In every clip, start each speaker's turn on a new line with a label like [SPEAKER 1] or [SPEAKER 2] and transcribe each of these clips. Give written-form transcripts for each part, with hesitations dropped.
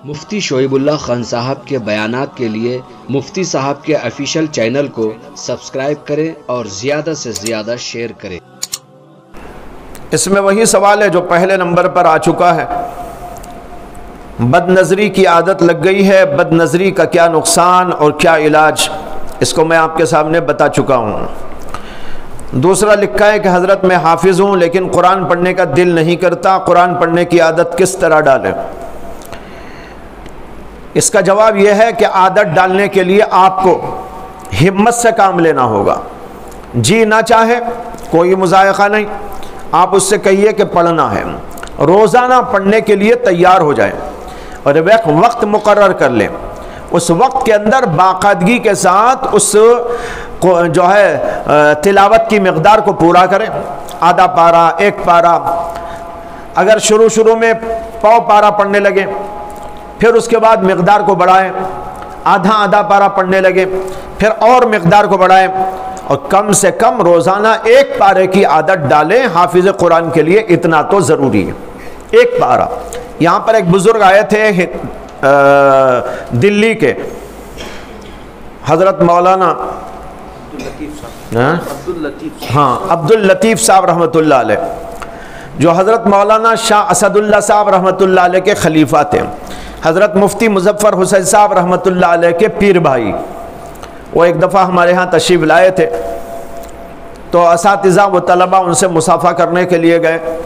[SPEAKER 1] مفتی شعیب اللہ خان صاحب کے بیانات کے لیے مفتی صاحب کے آفیشیل چینل کو سبسکرائب کریں اور زیادہ سے زیادہ شیئر کریں۔
[SPEAKER 2] اس میں وہی سوال ہے جو پہلے نمبر پر آ چکا ہے۔ بد نظری کی عادت لگ گئی ہے، بد نظری کا کیا نقصان اور کیا علاج، اس کو میں آپ کے سامنے بتا چکا ہوں۔ دوسرا لکھا ہے کہ حضرت میں حافظ ہوں لیکن قرآن پڑھنے کا دل نہیں کرتا، قرآن پڑھنے کی عادت کس طرح ڈالیں؟ اس کا جواب یہ ہے کہ عادت ڈالنے کے لیے آپ کو ہمت سے کام لینا ہوگا۔ جی نہ چاہے کوئی مضائقہ نہیں، آپ اس سے کہیے کہ پڑھنا ہے، روزانہ پڑھنے کے لیے تیار ہو جائیں اور وقت مقرر کر لیں۔ اس وقت کے اندر باقاعدگی کے ساتھ اس جو ہے تلاوت کی مقدار کو پورا کریں، آدھا پارہ، ایک پارہ۔ اگر شروع میں پاؤ پارہ پڑھنے لگے، پھر اس کے بعد مقدار کو بڑھائیں، آدھا پارہ پڑھنے لگے، پھر اور مقدار کو بڑھائیں، اور کم سے کم روزانہ ایک پارے کی عادت ڈالیں۔ حافظ قرآن کے لیے اتنا تو ضروری ہے، ایک پارہ۔ یہاں پر ایک بزرگ آئے تھے دلی کے، حضرت مولانا عبد اللطیف صاحب رحمۃ اللہ علیہ، جو حضرت مولانا شاہ اسد اللہ صاحب رحمۃ اللہ علیہ کے خلیفہ تھے، حضرت مفتی مظفر حسین صاحب رحمۃ اللہ علیہ کے پیر بھائی۔ وہ ایک دفعہ ہمارے ہاں تشریف لائے تھے، تو اساتذہ و طلبہ ان سے مصافحہ کرنے کے لیے گئے۔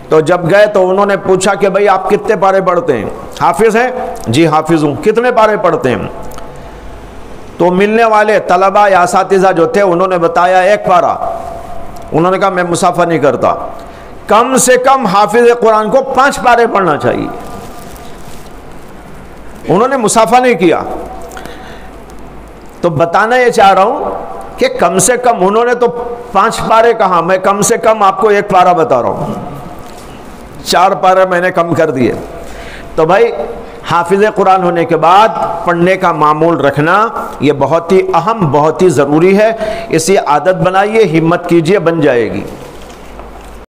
[SPEAKER 2] تو جب گئے تو انہوں نے پوچھا کہ بھئی آپ کتنے پارے پڑھتے ہیں؟ حافظ ہیں؟ جی حافظ ہوں۔ کتنے پارے پڑھتے ہیں؟ تو ملنے والے طلبہ یا اساتذہ جو تھے انہوں نے بتایا ایک پارہ۔ انہوں نے کہا میں مصافحہ نہیں کرتا، کم سے کم حافظ قرآن کو 5 پارے پڑھنا چاہیے۔ انہوں نے مصافحہ نہیں کیا۔ تو بتانا یہ چاہ رہا ہوں کہ کم سے کم انہوں نے تو 5 پارے کہا، میں کم سے کم آپ کو 1 پارہ بتا رہا ہوں، 4 پارے میں نے کم کر دیے۔ تو بھائی حافظ قرآن ہونے کے بعد پڑھنے کا معمول رکھنا یہ بہت ہی اہم، بہت ہی ضروری ہے۔ اسی عادت بنائیے، ہمت کیجئے، بن جائے گی۔